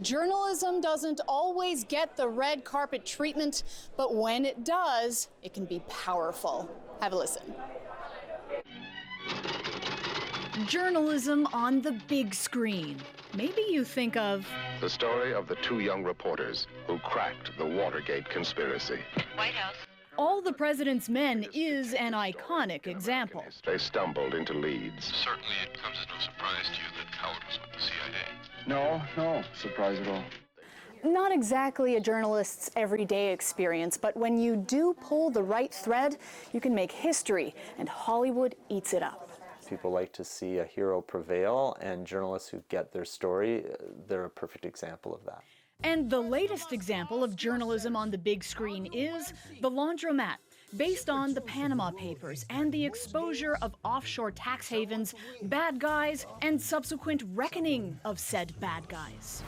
Journalism doesn't always get the red carpet treatment, but when it does, it can be powerful. Have a listen. Journalism on the big screen. Maybe you think of the story of the two young reporters who cracked the Watergate conspiracy. White House. All the President's Men is an iconic example. They stumbled into leads. Certainly it comes as no surprise to you that Howard was with the CIA. No surprise at all. Not exactly a journalist's everyday experience, but when you do pull the right thread, you can make history, and Hollywood eats it up. People like to see a hero prevail, and journalists who get their story, they're a perfect example of that. And the latest example of journalism on the big screen is The Laundromat, based on the Panama Papers and the exposure of offshore tax havens, bad guys, and subsequent reckoning of said bad guys.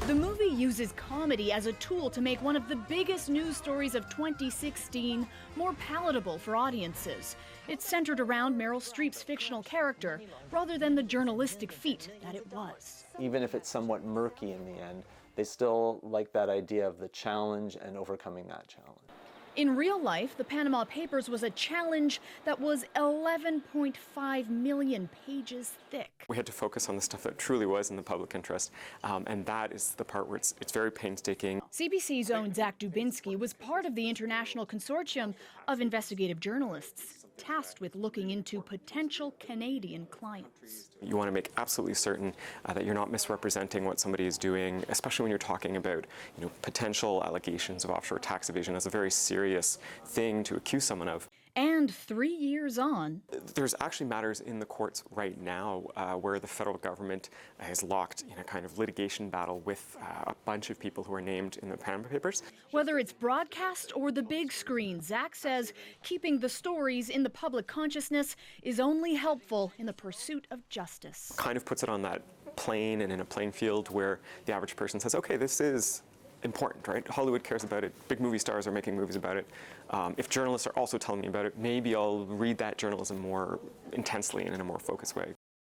The movie uses comedy as a tool to make one of the biggest news stories of 2016 more palatable for audiences. It's centered around Meryl Streep's fictional character, rather than the journalistic feat that it was. Even if it's somewhat murky in the end, they still like that idea of the challenge and overcoming that challenge. In real life, the Panama Papers was a challenge that was 11.5 million pages thick. We had to focus on the stuff that truly was in the public interest, and that is the part where it's very painstaking. CBC's own Zach Dubinsky was part of the international consortium of investigative journalists tasked with looking into potential Canadian clients. You want to make absolutely certain that you're not misrepresenting what somebody is doing, especially when you're talking about, potential allegations of offshore tax evasion. That's a very serious thing to accuse someone of. And 3 years on, there's actually matters in the courts right now where the federal government is locked in a kind of litigation battle with a bunch of people who are named in the Panama Papers. Whether it's broadcast or the big screen, Zach says keeping the stories in the public consciousness is only helpful in the pursuit of justice. Kind of puts it on that plane and in a playing field where the average person says, okay, this is important, right? Hollywood cares about it. Big movie stars are making movies about it. If journalists are also telling me about it, maybe I'll read that journalism more intensely and in a more focused way.